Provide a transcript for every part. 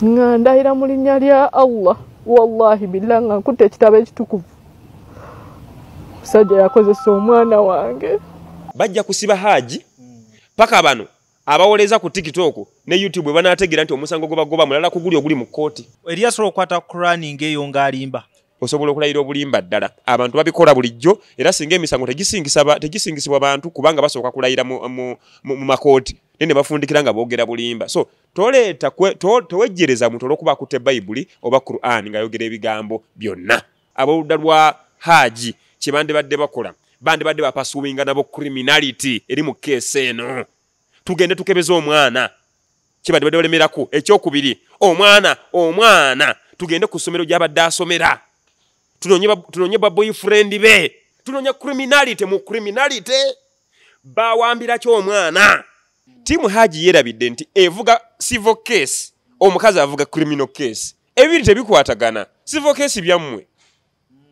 Ngandahira mu linnya lya Allah wallahi billahi nga nkutte ekitabo ekitukuvu musajja yakozesa omwana wange. Bajja kusiba Hajji paka bano abawoleza ku TikTok ne YouTube banategera nti omusango gobagoba mulala kuguli oguli mu kooti. Eriasobola okwata Qur'ani ng'eyo ng'alimba. Osobola okulayira obulimba ddala. Abantu babikola bulijjo era singa emisango tegisingisibwa abantu kubanga basooka kulayira mu makooti nene bafundikira nga boogera bulimba. So toleeta towejjereza muntu olw'okuba akutte Bayibuli oba Qur'ani nga yogera ebigambo byonna. Ab'oludda lwa Hajji kye bandibadde bakola bandibadde bapasuwinga nabo criminality eri mu keesi eno. Tugende tukebeza omwana kibadde balemerako. Ekyokubiri omwana tugende ku ssomero gy'abadde asomera tunonye ba boyfriend be tunonye criminality mu criminality bawambira ky'omwana. Timu Hajji yerabidde nti evuga civil case omukazi avuga criminal case ebiri tebikwatagana. Civil case byammwe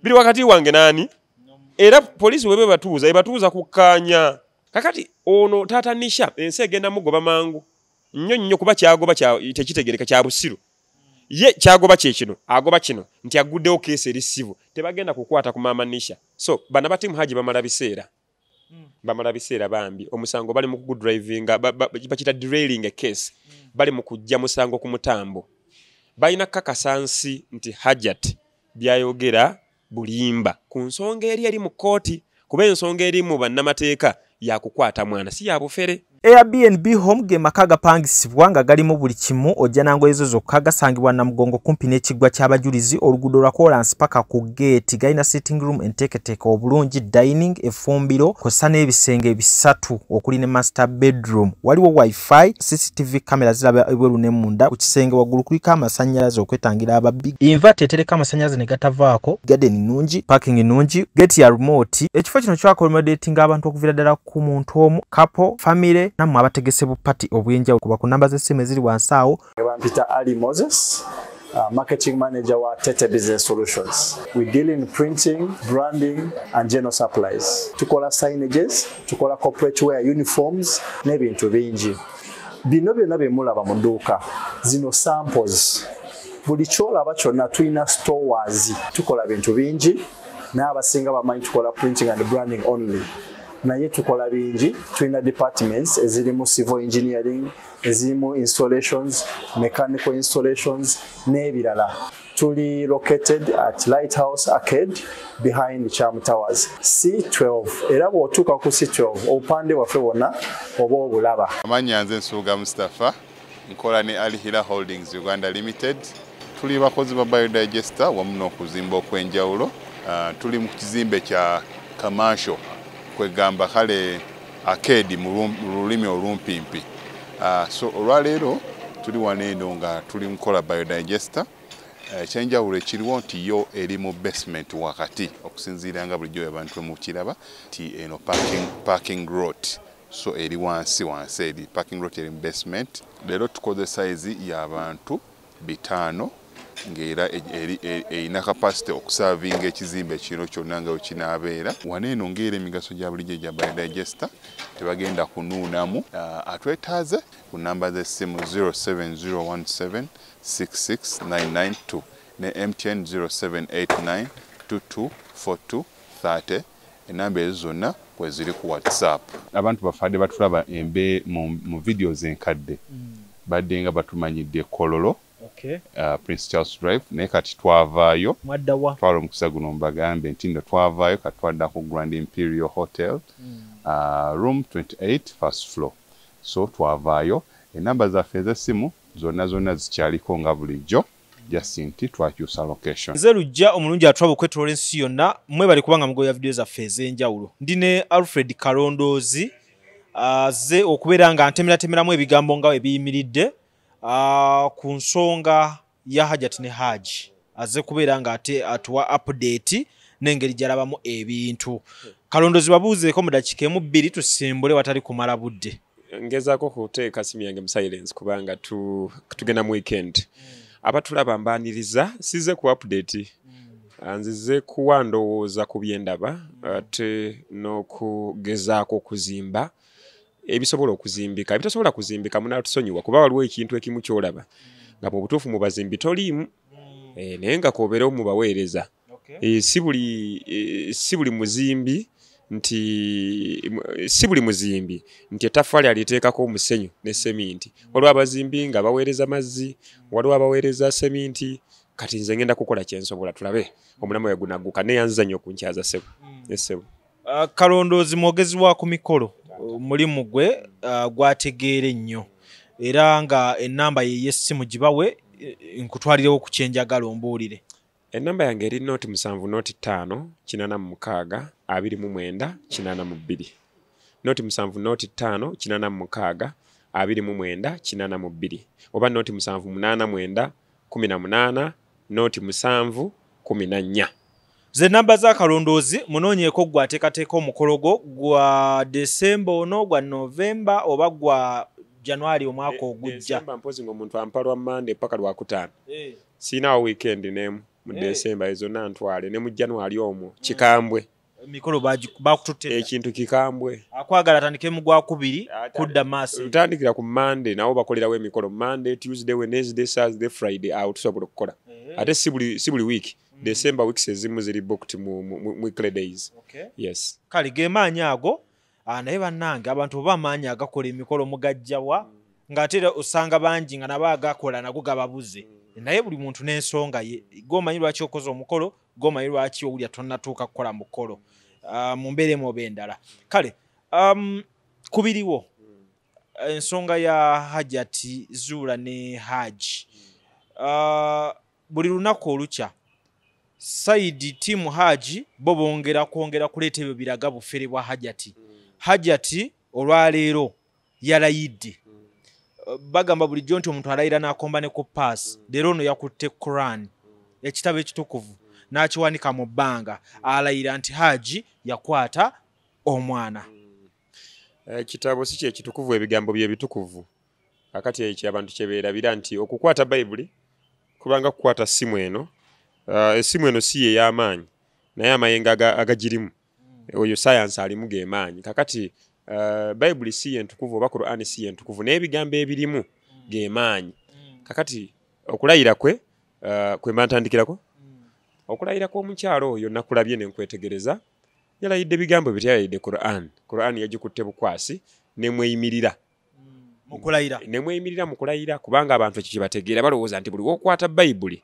biri wakati wange nani era polisi webe batuuza kukanya. Kakati ono Taata Nisha ensi egenda mugoba mangu nnyo kuba kyagoba tekitegereka kya busiru ye kyagoba kyekino agoba kino nti aguddewo keesi erisivu tebagenda kukwata ku Maama Nisha. So bana batimu Hajji bamala biseera bambi omusango bali mu good driving bakita derailing a case bali mu kujja musango ku mutambo balina kakasansi nti Hajjat byayogera bulimba ku nsonga eri mu kooti kuba ensonga eri mu bannamateeka yakukwata mwana si yabufere. Airbnb home ge maka gapangisibwa nga galimu buli kimu ojja nango ezo zokka gasangibwa na mugongo kumpi n'ekiggwa ky'abajulizi oluguudo lwa Kolansi paka ku gate galina sitting room enteeketeeke obulungi dining efumbiro kosa n'ebisenge bisatu okuli ne master bedroom waliwo wifi CCTV kamera ziraba ebweru ne munda ku kisenge waggulu kuliko amasannyalaze okwetangira ababbi inverter etereka amasannyalaze ne gatavaako garden nnungi parking nnungi gate ya remote. Ekifo kino kyakolmodating abantu okuviira ddala ku muntu omu couple family namwe abategese bu party obwenjawulo kuba ku namba z'essimu eziri wansi awo. Peter Ali Moses, marketing manager wa Tete Business Solutions. We deal in printing, branding and general supplies. Tukola signages, tukola corporate wear uniforms n'ebintu bingi. Bino byonna bye mulaba mu dduuka zino samples. Buli kyolaba kyonna tulina stores. Tukola bintu bingi n'abasinga bamanyi tukola printing and branding only. Naye tukola bingi tulina departments ezirimu civil engineering ezirimu installations mechanical installations n'ebirala. Tuli located at Lighthouse Arcade behind Charm Towers C12 era bw'otuuka ku C12 obupande waffe bwonna oba obulaba. Amanya nze Nsuuga Mustafa nkola ne Alihira Holdings Uganda Limited. Tuli bakozi ba biodigester wamu n'okuzimba okwenjawulo. Tuli mu kizimbe kya commercial kwegamba kale arcade mu lulimi olumpimpi. So olwaleero tuli waneeno nga tuli mukola biodigester. Ekyenjawulo ekiriwo nti yo eri mu basement wakati okusinziira nga bulijjo abantu mu kiraba ti eno parking lot. So eri wansi eri parking lot eri mu basement. Leero tukoze size y'abantu 5 ngera erina capacity okuservinga ekizimbe kino kyonna nga kinaabeera. Waneeno ngera emigaso gya bulijjo gya biodigester tebagenda kunuunamu. Atwetaaze ku namba z'essimu 07017669992 ne MTN 0789224230. Enamba ezo zonna kwe ziri ku WhatsApp. Abantu bafadde batulaba embe mu videos enkadde badde nga batumanyidde Kololo. Okay. Prince Charles Drive naye kati twavaayo mwaddawa twala omukisa guno mbagambe nti ndo twavaayo kati twadda ku Grand Imperial Hotel room 28 first floor. So twavaayo enamba zaffe ez'essimu zonna zikyaliko nga bulijjo just nti twakyusa location. Nze Lujja omulungi atwaba okwetoloola ensi yonna mmwe bali kubanga mugoya video zaffe ez'enjawulo. Ndine Alfred Kalondoozi ze okubeera nga ntemeratemeramu ebigambo nga ebiyimiridde ku nsonga ya Hajjat ne Hajji aze kubeera nga atuwa update n'engeri gy'alabamu ebintu. Kalondoozi babuuzeeko mu dakiika emu 2 tusimbule watali kumala budde. Ngezaako kuteeka simu yange mu silence kubanga tugenda mu weekend. Abatulaba mbaaniriza size ku update. Nzize kuwa ndowooza ku byendaba ate n'okugezaako okuzimba ebisobola okuzimbika ebitasobola kuzimbika munatusonyiwa kuba waliwo ekintu ekimu kyolaba nga mu butuufu mu bazimbi toliimu naye nga koobeerawo mu baweereza si buli muzimbi nti ettaffaali aliteekako omusenyu ne seminti. Waliwo abazimbi nga baweereza mazzi, waliwo abaweereza seminti. Kati nze ngenda kukola kyensobola tulabe omulamu yagunagguka neyanziza nnyo okunkyaza ssebo. Kalondoozi mwogezi wa ku mikolo mulimu gwe gwategeere nnyo era nga ennamba ye y'essimu gibawe nkutwalirewo ku kyenjagala ombuulire. Ennamba yange eri 0705 86 29 82 0705 86 29 82 oba 0789 18 07 14. Ze namba za Kalondoozi munoonyeeko gwateekateeka omukolo gwa Desemba ono gwa Novemba oba gwa January omwaka ogujja. Desemba mpozi ng'omuntu ampalwa Monday paka Lwakutaano. Siinaawo weekend n'emu mu Desemba ezo nantwale ne mu January omwo kikambwe. Mikolo bakututte ekintu kikambwe. Akwagala atandike mu Gwakubiri kudda maaso. Tutandikira ku Monday nawo bakolerawo emikolo Monday, Tuesday, Wednesday, Thursday, Friday awo tusobola okukola. Ate si buli week. December weeks ezimu ziri booked mu weekly days. Yes. Kale gemaanyi ago naye bannange abantu oba amaanyi agakola emikolo mugajjawa ng'ate osanga bangi nga nabo agakola nago gababuze. Naye buli muntu n'ensonga ye. Gomanyi lwaki okoze omukolo, gomanyi lwaki owulya tonnatuuka kukola mukolo. Mu mbeeremu oba endala. Kale kubiriwo ensonga ya Hajjat Zulah ne Hajji. Buli lunaku olukya Saidi timu Hajji bo bongera kuleeta ebyo biraga bufere bwa Hajjat. Hajjat olwaleero yalayidde. Bagamba bulijjo nti omuntu alayira n'akomba ne ku pass. Leero ono yakutte Quran ekitabo ekitukuvu n'akiwanika mu bbanga alayira nti Hajji yakwata omwana. Ekitabo si kye kitukuvu, ebigambo bye bitukuvu. Akati ekyo abantu kyebeerabira nti okukwata Bayibuli kubanga kukwata simu eno. Esimu eno si ye y'amaanyi naye amayenga agagirimu oyo science alimu geemaanyi. Kakati Bayibuli si ye ntukuvu oba Quran si ye ntukuvu naye ebigambo ebirimu geemaanyi. Kakati okulayira kwe mbantandikirako okulayira kw'omukyalo oyo nakulabye ne nkwetegereza yalayidde ebigambo bityalayidde Quran yagikutte bukwasi nemweyimirira mu kulayira kubanga abantu ekyo kye bategeera balowooza nti buli wokwata Bayibuli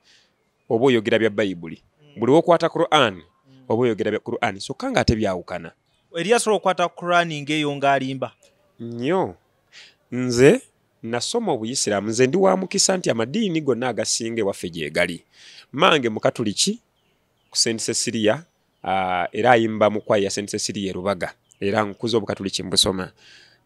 oba oyogera bya Bayibuli, buli wokwata Quran oba oyogera bya Quran, sokka nga ate byawukana. Eriyasobola okukwata Quran ng'eyo ng'alimba nnyo. Nze nasoma Obuyisiraamu, nze ndi wa mukisa nti amadiini gonna agasinga ewaffe gye gali. Mange Mukatuliki ku St. Cecilia era ayimba mu kwaya St. Cecilia Rubaga era nkuza Obukatuliki mbusoma.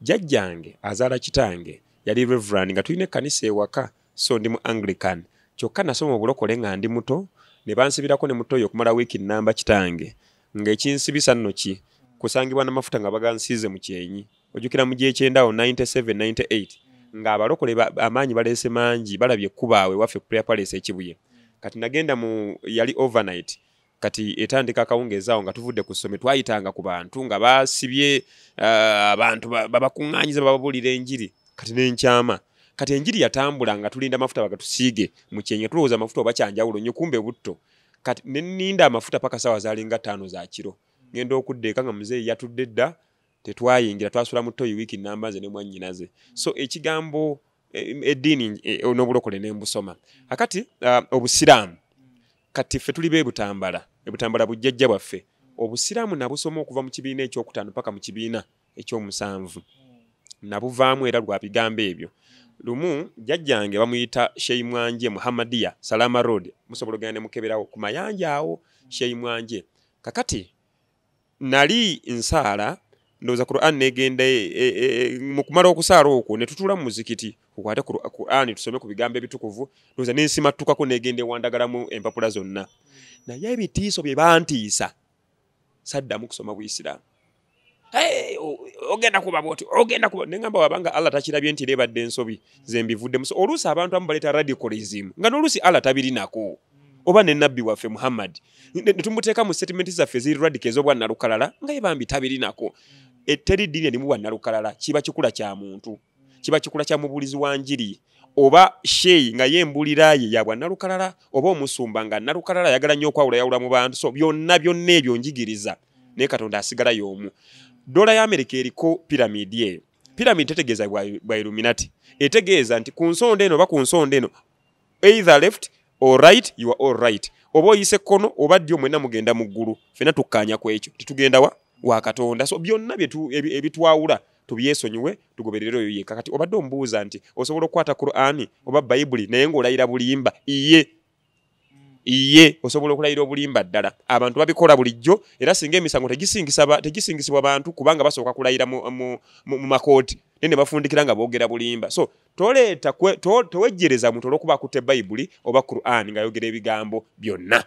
Jjajjange azaala kitange yali Reverend nga tulina ekkanisa ewaka, so ndi mu Anglican. Kyokka nasoma obulokole nga ndi muto ne bansibirako ne mutoyo okumala wiiki nnamba kitange ng'ekinsibisa nno ki kusangibwa n'amafuta nga bagansiize mu kyenyi. Ojjukira mu gy'ekyendawo 97-98 ng'abalokole amaanyi baleese mangi balabye ekkubaawe waffe prayer palace ekibuye. Kati nagenda yali overnight kati etandika akawungeezi awo nga tuvudde ku ssome twayitanga ku bantu nga basibye abantu babakuŋŋaanyiza bababuulira enjiri kati n'enkyama. Kati enjiri yatambula nga tulinda amafuta bagatusiige mu kyenyi tulowooza amafuta oba kyanjawulo nnyo kumbe butto. Kati ninda amafuta paka sawa zalinga 5 za kiro. Ngenda okuddeeka nga muzeeyi yatudde dda tetwayingira twasula mu toyi wiiki nnamba ze ne mwannyinaze. So ekigambo eddiini n'obulokole ne mbusoma. Akati Obusiraamu kati ffe tuli ebutambala bujjajja bwaffe. Obusiraamu nabusoma okuva mu kibiina ekyokutaano paka mu kibiina ekyomusanvu. Nabuvaamu era lwa bigambo ebyo. Lumu jjajjange bamuyita Sheyi Mwanje Muhammadiya Salama Road musobola ogenda ne mukeberawo ku mayanja awo Sheyi Mwanje. Kakati nali nsaala ndowooza Quran negenda mu kumala okusaala okwo ne tutula mu muzikiti kukwate Quran tusome ku bigambo ebitukuvu ndowooza nensimattukako negenda ewandagalamu empapula zonna naye ebitiiso bye bantiisa saddamu kusoma Buyisiraamu. Ogenda kuba bwoti nengamba wabanga Allah takirabye nti lebadde ensobi zembivudde muso oluusi abantu amu baleeta radicalism nga n'oluusi Allah tabirinako oba ne nabbi waffe Muhammad netumuteeka mu statement zaffe ziri radical ez'obwa nalukalala nga ye bambi tabirinako. Teri ddiini erimu bwa nalukalala kiba kikula kya muntu, kiba kikula kya mubuulizi wa njiri. oba sheyi nga yembulira ye yabwa nalukalala oba omusumba nga nalukalala yagala nnyo okwawula yawula mu bantu so byonna ebyo njigiriza naye Katonda asigala y'omu. Dola ya Amerika eriko piramidi eyo. Piramidi tetegeeza bwa Illuminati. Etegeeza nti ku nsonda eno oba ku nsonda eno either left or right you are all right. Oba oyise kono oba ddyo mwenna mugenda mu ggulu. Ffenna tukkaanya ku ekyo. Titugenda wa Katonda. So byonna ebitwawula tubyesonyiwe tugoberere oyo yekka. Kati obadde omubuuza nti osobola okukwata Qur'ani oba Bayibuli naye ng'olayira bulimba iye osobola okulayira obulimba ddala. Abantu babikola bulijjo era singa emisango tegisingisibwa bantu kubanga basooka kulayira mu makooti ne bafundikira nga boogera bulimba. So towejjereza muntu olw'okuba akutte Bayibuli oba Qur'ani nga yogera ebigambo byonna.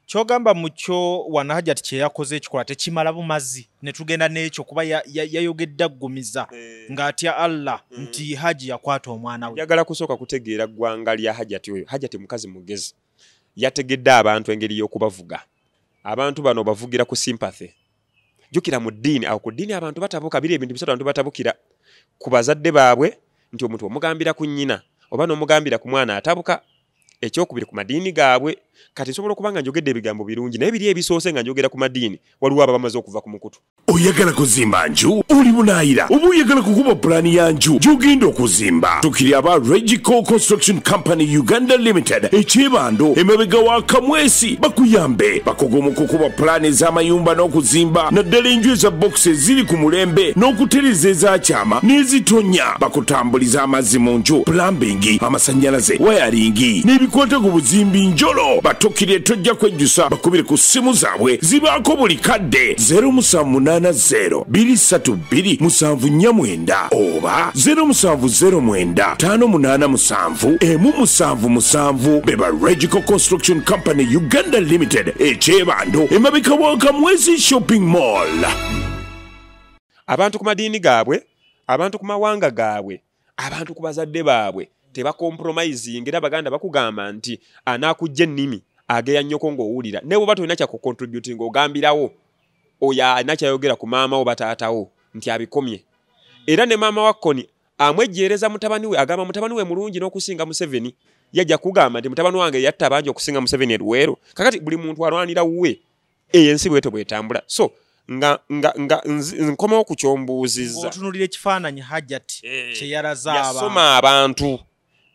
Kyogamba mucho wana Hajjat kye yakoze ekikola tekimala bumazi ne tugenda n'ekyo kuba yayogedde aggumiza ng'atya Allah nti Hajji yakwata omwana we. Njagala kusooka kutegeera ggwanga lya Hajjat oyo. Hajjat mukazi mugezi. Yategedde abantu engeri y'okubavuga. Abantu bano bavugira ku sympathy. Jukira mu ddiini awo ku ddiini abantu batabuka biri ebintu bisatu abantu batabukira ku bazadde baabwe nti omuntu omugambira ku nnyina oba n'omugambira ku mwana atabuka. Ekyokubiri ku madiini gaabwe. Kati nsobola okubanga njogedde ebigambo birungi naye biri ebisoose nga njogera ku madiini waliwo aba bamaze okuva ku mukutu. Oyagala kuzimba nju oli bunaayira oba oyagala kukuba pulaani ya nju gy'ogenda okuzimba tukiri aba Regico Construction Company Uganda Limited ekyebando emabega wa Kamwesi bakuyambe bakoga mu kukuba pulaani ez'amayumba n'okuzimba naddala enju eza bokisi ziri ku mulembe n'okutereza ezakyama n'ezitonya bakutambuliza amazzi mu nju plumbing amasannyalaze wayaringi n'ebikwata ku buzimbi njolo batukire tojja kwejjusa bakubire ku ssimu zaabwe zibaako buli kadde 0780232749 oba 0709587777 beba Regico Construction Company Uganda Limited ekyebando emabika wa Kamwezi Shopping Mall. Abantu ku madiini gaabwe, abantu ku mawanga gaabwe, abantu ku bazadde baabwe tebakompromising era baganda bakugamba nti anaakujja ennimi ageya nnyoko ng'owulira ne bw'oba tolina kyakucontributing ogambirawo oyo anakyayogera ku maama wo bataatawo nti abikomye. Era ne maama wa Koni amwejjeereza mutabani we agamba mutabani we mulungi n'okusinga Museveni yajja kugamba nti mutabani wange yatta abangi okusinga Museveni eruweero. Kakati buli muntu alwanira wuwe ensi bwetyo bwetambula. So nkomawo ku kyombuuzizza otunulira ekifaananyi Hajjat kye yalaza yasoma abantu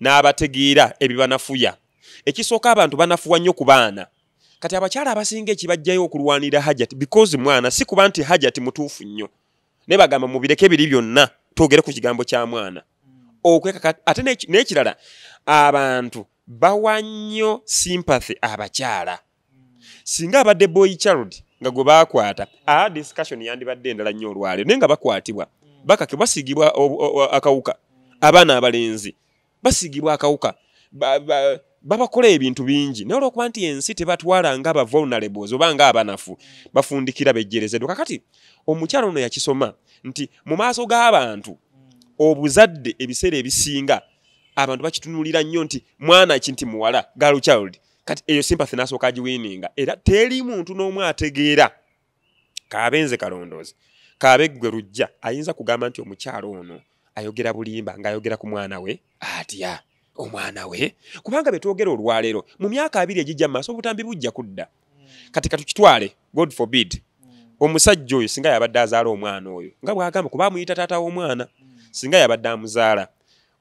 n'abategeera ebibanafuya. Ekisooka abantu banafuwa nnyo ku baana. Kati abakyala abasinga ekibajjayo okulwanira Hajjat because mwana si kuba nti Hajjat mutuufu nnyo. Ne bagamba mubireke biri byonna twogere ku kigambo kya mwana. Ate n'ekirala abantu bawa nnyo sympathy abakyala. Singa abadde boy child nga gwe baakwata discussion yandibadde endala nnyo olwaleero naye nga bakwatibwa bakake basigibwa akawuka abaana abalenzi basigibwa akawuka babakola ebintu bingi naye olw'okuba nti ensi tebatwala nga aba vulnerables oba nga abanafu bafundikira bejjerezeddwa. Kakati omukyala ono yakisoma nti mu maaso g'abantu obuzadde ebiseera ebisinga abantu bakitunulira nnyo nti mwana ki nti muwala girl child. Kati eyo sympathy nasooka agiwininga era teri muntu n'omu ategeera kaabenze Kalondoozi kaabe gwe lujja ayinza kugamba nti omukyala ono ayogera bulimba ng'ayogera ku mwana we atya omwana we kubanga betwogera olwaleero mu myaka 2 egijja mu maaso obutambi bujja kudda. Kati katukitwale God forbid omusajja oyo singa yabadde azaala omwana oyo nga bw'agamba kuba amuyita taata w'omwana singa yabadde amuzaala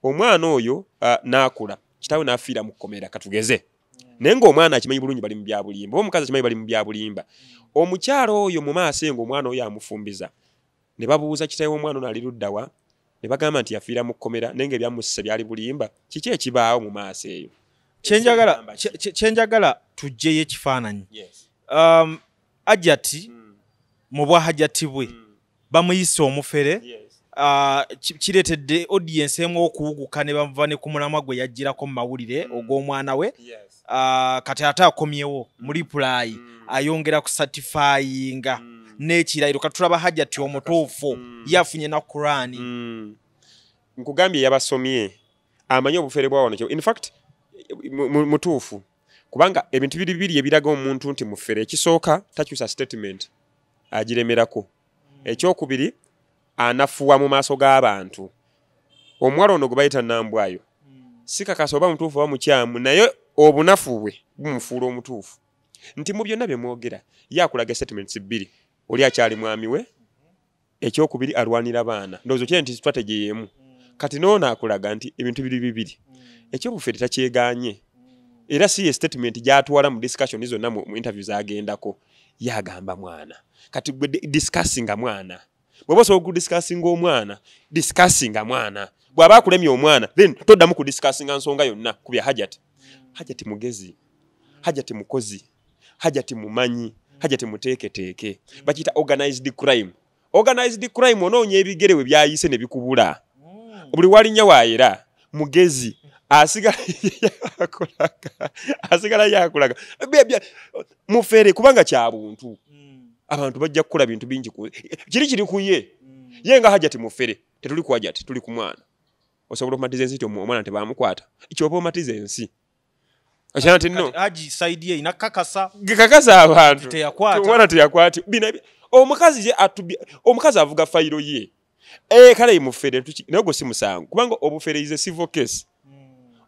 omwana oyo n'akula kitaawe n'afiira mu kkomera katugeze naye ng'omwana akimanyi bulungi bali mu bya bulimba oba omukazi akimanyi bali mu bya bulimba. Omukyala oyo mu maaso ng'omwana oyo amufumbiza ne babuuza kitaawe w'omwana ono ali luddawa ne bagamba nti yafiira mu kkomera naye ng'ebyamusse byali bulimba. Kiki ekibaawo mu maaso eyo? Kyenjagala tujjeyo ekifaananyi. Hajjat mu bwa Hajjat bwe bamuyise omufere kireetedde audience emu okuwuguka ne bamuva ne ku mulamwa gwe yajjirako mu mawulire ogw'omwana we. Kati ate akomyewo mu reply ayongera ku certifyinga n'ekirayiro kati tulaba Hajjat omutuufu yafunye na Qur'ani. Nkugambye yabasomye amanyi obufere bwa wano. In fact mutuufu kubanga ebintu bibiri ebiraga omuntu nti mufere. Ekisooka takyusa statement agiremerako. Ekyokubiri anafuwa mu maaso g'abantu. Omuwala ono gwe bayita Nambwayo sikakasa oba mutuufu oba mukyamu naye obunafu bwe bumufuula omutuufu nti mu byonna bye mwogera yakulaga statements bbiri oli akyali mwami we ekyokubiri alwanira baana ndowooza okyera nti strategy y'emu kati n'ono akulaga nti ebintu bibiri ekyobufere takyeganye era si ye statement gyatwala mu discussion zonna mu interviews agendako yagamba mwana kati gwe discussinga mwana bw'oba osobola okudiscussinga omwana discussinga mwana bw'aba akulemye omwana then toddamu kudiscussinga nsonga yonna ku bya Hajjat mugezi Hajjat mukozi Hajjat mumanyi Hajjat muteeketeeke bakiyita organized crime onoonya ebigere we byayise ne bikubula buli walinnya waayera mugezi asigala yakulaga mufere kubanga kya buntu abantu bajja kukola bintu bingi kiri kuye ye nga Hajjat mufere tetuli ku Hajjat tuli ku mwana osobola okumatiza ensi omwana tebamukwata ekyoba omatiza ensi Ashanti no Hajji side ye inakakasa abantu teyakwata teyakwati bina omukazi je omukazi avuga fayiro ye kale mufere nago si musango kubanga obufere is a civil case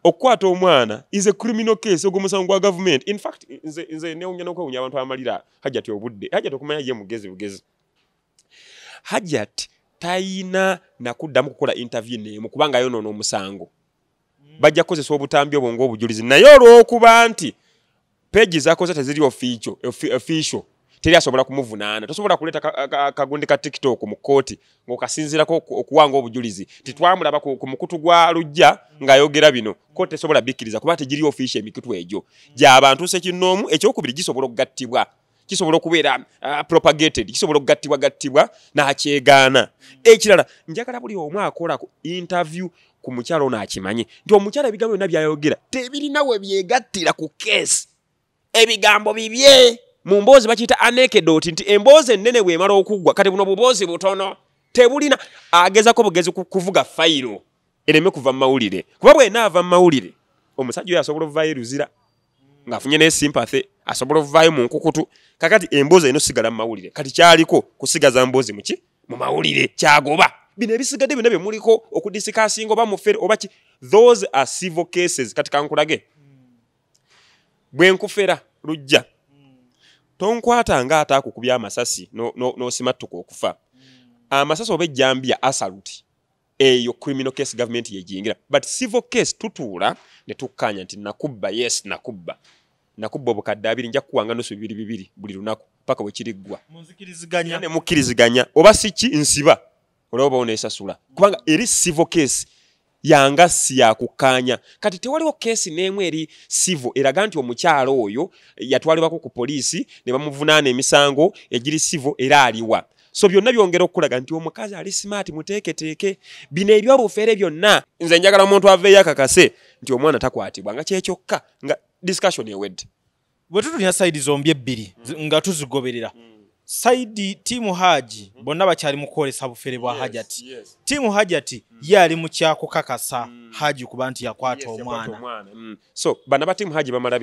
okwata omwana is a criminal case ogumusango gwa government in fact nze neonya nokwunya abantu amalira Hajjat obudde Hajjat okumanya ye mugezi Hajjat tayina nakuddamu kukola interview nemu kubanga yonono omusango bajja kozesa obutambi obwo obujulizi naye olw'okuba nti page zakoze teziri official teri asobola kumuvunaana tosobola kuleta kagundi ka TikTok mu kooti ng'okasinzirako okuwanga obujulizi titwamulaba ku mukutu gwa lujja ng'ayogera bino kooti esobola bikkiriza kuba tegiri official emikutu egyo gy'abantu sekinnoomu ekyokubiri gisobola okugattibwa kisobola okubeera propagated kisobola okugattibwa n'akyegaana ekirala njagala buli omu akola ku interview ku mukyalo n'akimanye nti omukyala ebigambo byonna byayogera tebirina we byegattira ku case ebigambo bibye mu mboozi bakiyita anecdote nti emboozi ennene bw'emala okuggwa kati buno buboozi butono tebulina agezako bugezi kuvuga fayiro ereme kuva mu mawulire kuba bwenaava mu mawulire omusajja oyo asobola ovaayo eruzira ng'afunye ne sympathy asobola ovaayo mu nkukutu kakati emboozi eno sigala mu mawulire kati kyaliko kusigaza mboozi mu mawulire kyagoba bino ebisigadde byonna bye muliko okudisikasinga oba mufere oba ki those are civil cases kati kankulage bwe nkufera lujja tonkwata nga atakukubya amasasi n'osimattuka okufa amasasi oba ejjambya asaluti eyo criminal case government yejingira but civil case tutuula ne tukkanya nti nakubba yes nakubba obukadde 2 nja kuwanga nusu 2 buli lunaku paka bwe kiriggwa munzikiriziganya ne mukkiriziganya oba siki nsiba olaba oneesasula kubanga eri civil case yanga si yakukanya kati tewaliwo case n'emu eri civil eraga nti omukyalo oyo yatwalibwako ku poliisi ne bamuvunaana emisango egiri civil era aliwa so byonna byongera okulaga nti omukazi ali smart muteeketeeke bino ebyobufere byonna nze njagala omuntu aveeyo akakase nti omwana takwatibwa nga kyekyokka nga discussion ewedde bwe tutunya side zombi ebbiri nga tuzigoberera side timu Hajji bonna bakyali mu kwolesa bufere bwa Hajjat timu Hajjat yali mu kyakukakasa Hajji kuba nti yakwata omwana so bana ba timu Hajji bamala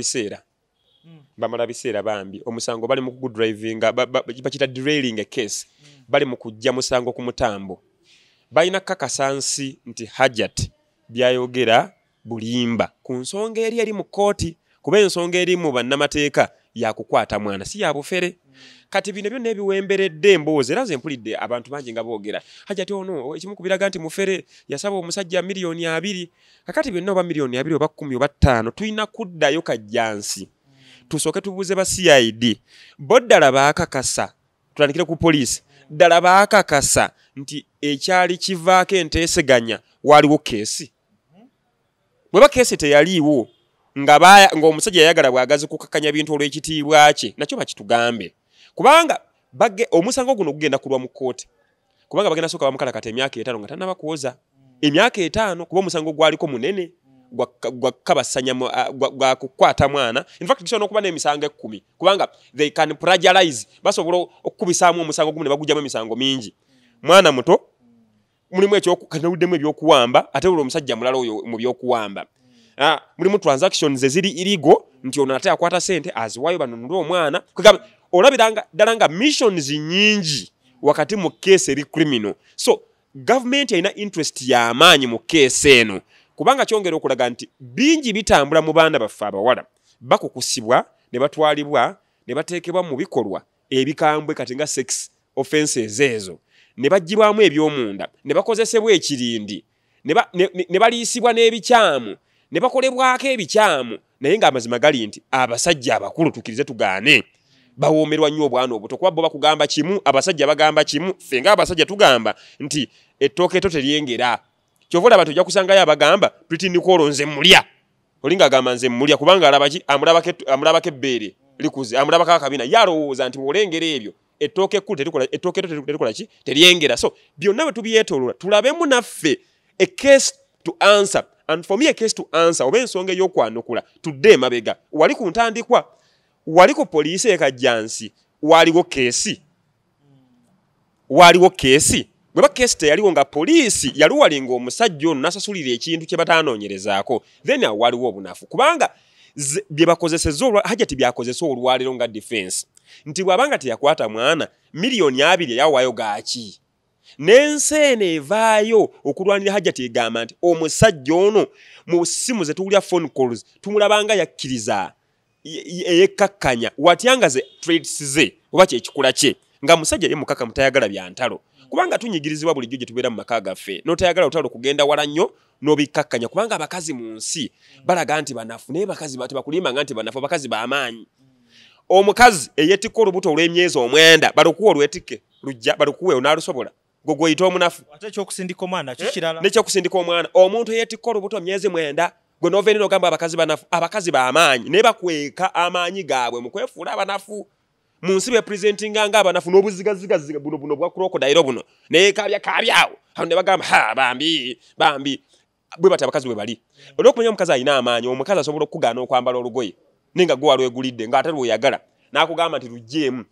biseera bambi omusango bali mu good driving bakita derailing a case bali mu kujja musango ku mutambo balina kakasa nsi nti Hajjat byayogera bulimba ku nsonga eri mu kooti kuba ensonga eri mu bannamateeka yakukwata mwana si yabufere kati bino byonna ebiwemberedde emboozi era ze mpulidde abantu bangi nga boogera Hajjat ono ekimu kubiraga nti mufere yasaba omusajja miliyoni 2 kakati byonna oba miliyoni 2 oba 10 oba 5 tulina kuddayo kajjansi tusooke tubuuze ba CID bo ddala baakakasa tutandikire ku poliisi ddala baakakasa nti ekyali kivaako enteeseganya waliwo keesi bweba keesi teyaliiwo ng'omusajja yayagala bwagazi kukakanya bintu olw'ekitiibwa kye nakyo bakitugambe kubanga omusango guno gugenda kulwa mu kooti kubanga bagenda soka bamukalakata emyaka 5 nga tannaba kuwoza emyaka 5 kuba omusango gwaliko munene gwakabasanya gwa kukwata mwana in fact kisobola okuba n'emisango 10 kubanga they can plagiarize basobola okukubisaamu omusango gumu ne bagujjamu emisango mingi mwana muto mulimu ekyokukanawuddemu ebyokuwamba ate buli omusajja mulala oyo mu byokuwamba mulimu transactions eziri illegal nti ono ate akwata sente aziwayo banunula omwana kugamba olabiranga ddala nga missions nyingi wakati mu case eri criminal so government erina interest y'amaanyi mu case eno kubanga kyongera okulaga nti bingi bitambula mu baana baffe abawala bakukusibwa ne batwalibwa ne bateekebwa mu bikolwa ebikambwe kati nga sex offenses ezo ne bagibwamu eby'omunda ne bakozesebwa ekirindi ne baliisibwa n'ebikyamu ne bakolebwako ebikyamu naye ng'amazima gali nti abasajja abakulu tukirize tugaane bawoomerwa nnyo obwana obuto kuba bo bakugamba kimu abasajja bagamba kimu ffe ng'abasajja tugamba nti ettooke eto teryengera kyova olaba tojja kusangayo abagamba tutindikoolo nze mulya olinga agamba nze mulya kubanga amulabako ebbeere likuze amulabako akabina ye alowooza nti bw'olengera ebyo ettooke ekkulu ettooke eto terikola ki teryengera so byonna bwe tubyetooloola tulabemu naffe a case to answer and for me a case to answer oba ensonga ey'okwanukula tudde emabega wali ku ntandikwa wali ku poliisi ekajjansi waliwo keesi bwe ba keesi teyaliwo nga poliisi yaluwalinga omusajja ono n'asasulira ekintu kye bataanoonyerezaako then waliwo obunafu kubanga bye bakozesezza Hajjati byakozesa olwaliro nga defense nti bw'abanga teyakwata mwana miliyoni 2 yawaayo gaaki n'ensi eno evaayo okulwanira Hajjati egamba nti omusajja ono mu ssimu ze tuwulira phone calls tumulabanga yakkiriza eyekkakkanya watyanga ze traits ze oba kyekikula kye nga musajja ye mukaka mutayagala bya ntalo kubanga tunyigirizibwa bulijjo gye tubeera mu maka gaffe n'otayagala otalo kugenda wala nnyo n'obikkakkanya kubanga abakazi mu nsi balaga nti banafu naye bakazi tebakulimbanga nti banafu abakazi b'amaanyi omukazi eyeetikka olubuto olw'emyezi 9 balukuwa olwetike lujja balukuwe onaalusobola gwegoyita omunafu ate ekyokusindika omwana kikirala nekyokusindika omwana omuntu eyeetikka olubuto myezi 9 gwe noveeni n'ogamba abakazi banafu abakazi b'amaanyi naye bakweka amaanyi gaabwe mu kwefuula abanafu mu nsi bepresentinga ng'abanafu n'obuzigazigaziga buno bwa krokodayiro buno naye kabyakabyawo awo ne bagamba bambi bwe bati abakazi bwe bali olw'okumanya omukazi alina amaanyi omukazi asobola okugaana okwambala olugoye nenga gwe walwegulidde ng'ate lweyagala n'akugamba nti lugjeemu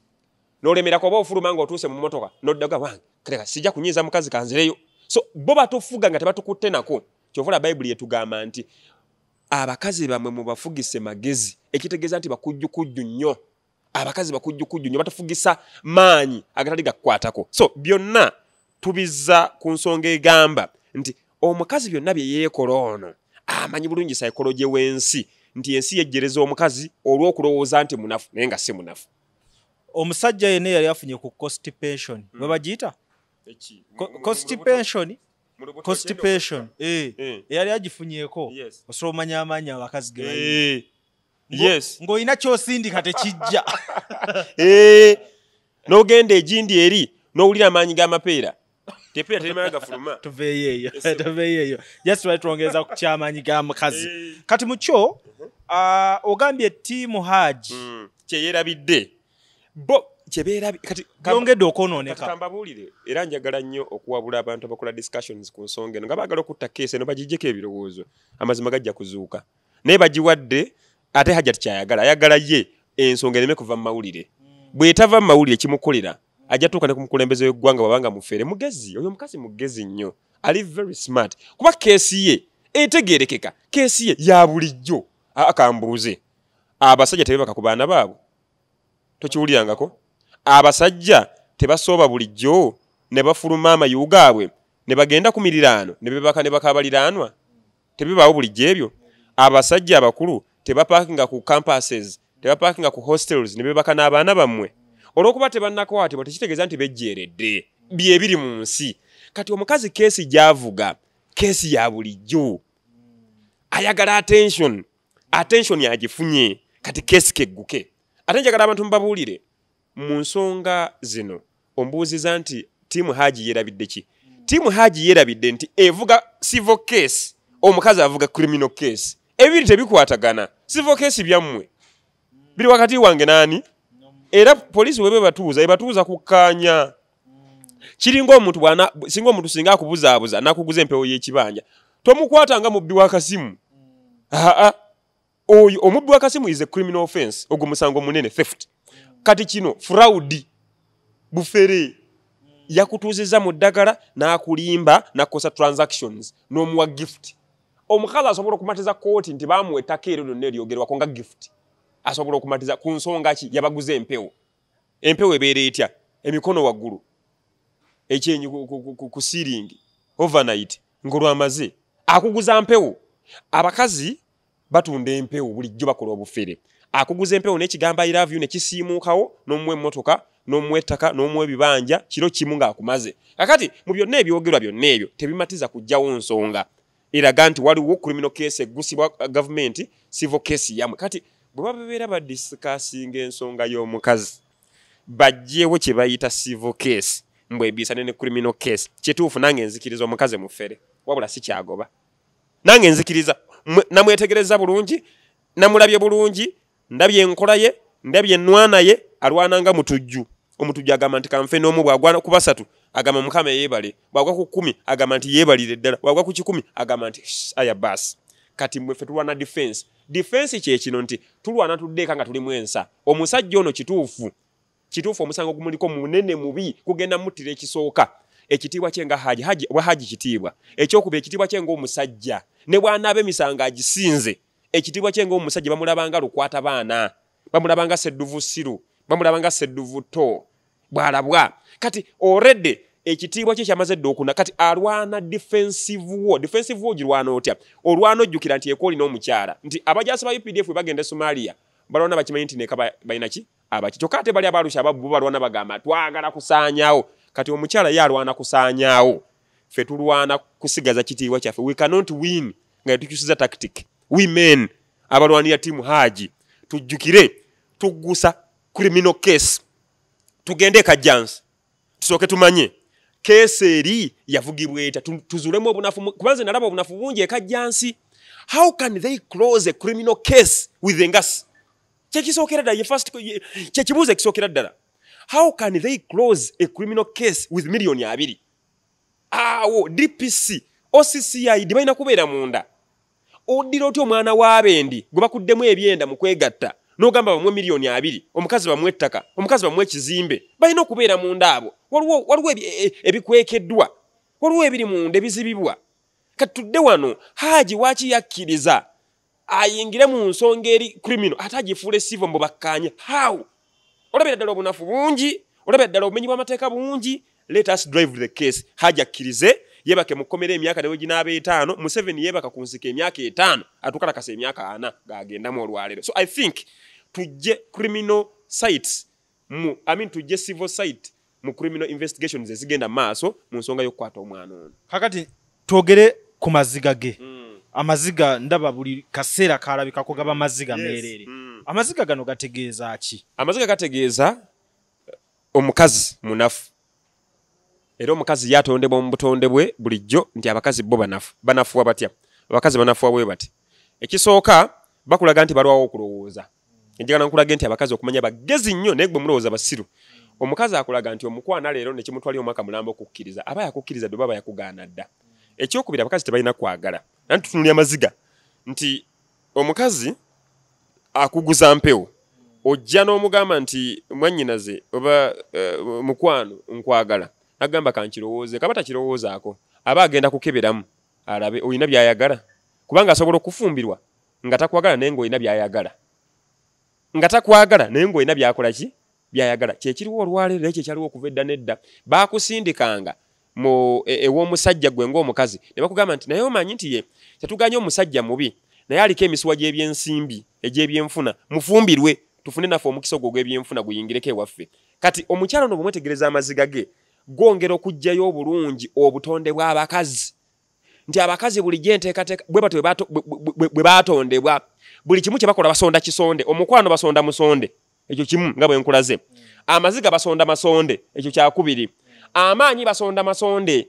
n'olemerako oba ofuluma ng'otuuse mu mmotoka n'oddaga wange kale sijja kunyiiza mukazi kanzireyo so bo batufuga nga tebatukutte nako kyovula bayibuli yetugamba nti abakazi bamwe mubafugise magezi ekitegeeza nti bakujjukujju nnyo abakazi bakujjukujju nnyo batufugisa maanyi agatali gakukwatako so byonna tubizza ku nsonga egamba nti omukazi byonna bye yeekola ono amanyi bulungi psychology w'ensi nti ensi yejjereza omukazi olw'okulowooza nti munafu naye nga si munafu omusajja yenna yali afunye ku constipation bwe bagiyita constipation eyali agifunyeeko osobola omanya amaanyi abakazi ge ng'olina kyosindika tekijja n'ogenda egindi eri n'owulira amaanyi g'amapeera tepeera terimala gafuluma tuveeyo just lwali tulongereza ku kyamaanyi g'amukazi kati mu kyo ogambye ttiimu Hajji kyeyerabidde bo byongedde okwonooneka kambabuulire era njagala nnyo okuwabula abantu abakola discussions ku nsonga eno nga baagala okutta keesi eno bagijjeko ebirowoozo amazima gajja kuzuuka naye bagiwadde ate Hajjati kyayagala ayagala ye ensonga ereme kuva mu mawulire bw'etava mu mawulire kimukolera ajja tuuka ne ku mukulembeze w'eggwanga bwabanga mufeere mugezi oyo omukazi mugezi nnyo ali very smart kuba keesi ye etegeerekeka keesi ye ya bulijjo akambuuze abasajja tebebaka ku baana baabwe tokiwulirangako abasajja tebasooba bulijjo ne bafuluma amayu gaabwe ne bagenda ku miriraano ne bebaka ne bakabaliraanwa tebibaawo bulijjo ebyo abasajja abakulu tebapaakinga ku campuses tebapaakinga ku hostels ne bebaka n'abaana bammwe olw'okuba tebannakwatibwa tekitegeeza nti bejjeeredde bye biri mu nsi kati omukazi keesi gy'avuga keesi ya bulijjo ayagala attention yagifunye kati keesi kegguke ate njagala abantu mubabuulire mu nsonga zino ombuuziza nti ttiimu Hajji yerabidde ki ttiimu Hajji yerabidde nti evuga civil case omukazi avuga criminal case ebiri tebikwatagana civil case byammwe biri wakati wange nani era poliisi webe batuuza kukkaanya kiringa omuntu singa akubuzaabuza nakuguza empewo y'ekibanja tomukwatanga mubbi w'akasimu oyo omubbi w'akasimu is a criminal offense ogwo musango munene theft kati kino fraud bufere yakutuuzizza mu ddagala n'akulimba nakosa transactions n'omuwa gift omukazi asobola okumatiza kooti nti baamuwa ettaka eryo lyonna eryogerwako nga gift asobola okumatiza ku nsonga ki yabaguza empewo ebeera etya emikono waggulu ekyenyi ku ceiling overnight ng'olwamaze akuguza mpewo abakazi batunda empewo bulijjo bakola obufere akuguza empewo n'ekigamba I love you nekisiimuukawo n'omwe emmotoka n'omwe ettaka n'omwe ebibanja kiro kimu ng'akumaze kakati mu byonna ebyogerwa byonna ebyo tebimatiza kujjawo nsonga eraga nti waliwo criminal case eggusibwa government civil case yamwe kati bwe babeera badisikasinga ensonga y'omukazi bajjeewo kye bayita civil case mbwebisane ne criminal case kituufu nange nzikiriza omukazi mufere wabula si kyagoba nange nzikiriza namwetegereza bulungi namulabye bulungi ndabye enkola ye ndabye ennwana ye alwananga mutujju omutujju agamba nti kanfe n'omu bwagwana ku basatu agamba mukama yeebale bwagwa ku 10 agamba nti yeebalire ddala bwagwa ku 10 agamba nti aya basi kati mwe tulwana defense kye kino nti tulwana tuddeeka nga tuli mwensa omusajja ono kituufu omusango gumuliko munene mubi kugenda muttira ekisooka ekitiibwa kye nga Hajji kitiibwa ekyokuba ekitiibwa kye ng'omusajja ne bw'anaaba emisango agisinze ekitiibwa kye ng'omusajja bamulabanga lukwata baana bamulabanga sedduvu siru bamulabanga sedduvu to bw'alabwa kati already ekitiibwa kye kyamaze dde okuna kati alwana defensive war girwana otya olwana ojjukira nti ekooli n'omukyala nti abajaasi ba UPDF we bagenda Somalia balwana bakimanyi nti neka balina ki abaki kyokka ate bali abalusha ababu balwana bagamba twagala kusaanyaawo kati omukyala ye alwana kusaanyaawo ffe tulwana kusigaza kitiibwa kyaffe we cannot win nga tukyusiza tactic women abalwanira tiimu Hajji tujjukire tuggusa criminal case tugende Kajjansi tusooke tumanye case eri yavugibwa eta tuzulemu obunafu kubanze nalaba obunafu bungi Kajjansi how can they close a criminal case with Engasi kyekisookera ddala kyekibuuzo ekisookera ddala how can they close a criminal case with million 2 awo DPC OCCID balina kubeera munda odira otyo omwana w'abendi gwe bakuddemu ebyenda mu kwegatta n'ogamba bamwe million 2 omukazi bamwe ettaka omukazi bamwe ekizimbe balina okubeera munda abo waliwo ebikwekeddwa waliwo ebiri munda ebizibibwa kati tudde wano Hajji waaki yakkiriza ayingire mu nsonga eri criminal ate agifuule civil mbu bakkaanye how olabira ddala obunafu bungi olabira ddala obumenyi bw'amateeka bungi let us drive the case Hajji akkirize yebake mukomera emyaka newe ginaaba 5 Museveni yebaka ku nsika emyaka 5 atukalakasa emyaka 4 gagendamu olwalero so I think tujje criminal sites tujje civil site mu criminal investigations ezigenda maaso mu nsonga y'okukwata omwana ono kakati twogere ku maziga ge amaziga ndaba buli kaseera kalabikako gaba maziga meerere amaziga gano gategeeza ki amaziga gategeeza omukazi munafu era omukazi yatondebwa mu butonde bwe bulijjo nti abakazi bo banafuwa batya abakazi banafuwa bwe bati ekisooka bakulaga nti balwawo okulowooza enjagala nkulaga nti abakazi okumanya bagezi nnyo naye gwe mulowooza basiru omukazi akulaga nti omukwana leero nekimutwali omwaka mulamba okukkiriza aba yakukkiriza dde baba yakugaana dda ekyokubiri abakazi tebalina kwagala nanti tutunulya amaziga nti omukazi akuguza mpewo ojja n'omugamba nti mwannyinaze oba mukwano nkwagala agamba kankirowooze kaba takirowoozaako aba agenda kukeberamu alabe olina byayagala kubanga asobola okufumbirwa nga takwagala naye ng'olina byayagala nga takwagala naye ng'olina byakola ki byayagala kyekiriwo olwaleero naye kyekyaliwo okuva edda n'edda baakusindikanga ew'omusajja gwe ng'omukazi ne bakugamba nti naye omanyi nti ye tetuganye omusajja mubi naye aliko emisuwa gy'ebyensimbi egy'ebyenfuna mufumbirwe tufune naffe omukisa ogwo gw'ebyenfuna guyingireko ewaffe kati omukyala ono bwemwetegereza amaziga ge gongera okujjayo obulungi obutonde bw'abakazi nti abakazi buli gyenteekateeka bwe batyo bwe baatondebwa buli kimu kye bakola basonda kisonde omukwano basonda musonde ekyo kimu nga bwe nkulaze amaziga basonda masonde ekyo kyakubiri amaanyi basonda masonde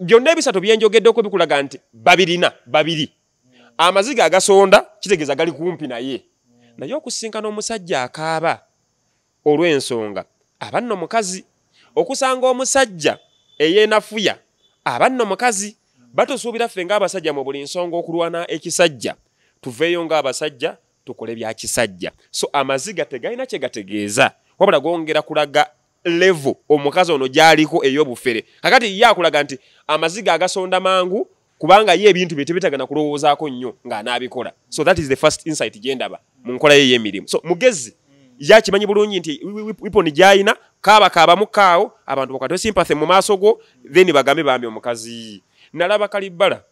byonna ebisatu byenjogeddeko bikulaga nti babiri amaziga agasonda kitegeeza gali kumpi naye okusinkana omusajja akaaba olw'ensonga aba nno mukazi okusanga omusajja eyeenafuya aba nno mukazi batusuubira ffe ng'abasajja mu buli nsonga okulwana ekisajja tuveeyo ng'abasajja tukole bya kisajja so amaziga tegalina kye gategeeza wabula gongera kulaga level omukazi ono gy'aliko ey'obufere kakati ye akulaga nti amaziga agasonda mangu kubanga ye ebintu bye tebitagana kulowoozaako nnyo ng'anaabikola so that is the first insight gyendaba mu nkola ye y'emirimu so mugezi yakimanyi bulungi nti wiponi gy'alina kaaba mukaawo abantu bakatwe sympathy mu maaso go then bagambe bambi omukazi nalaba kalibbala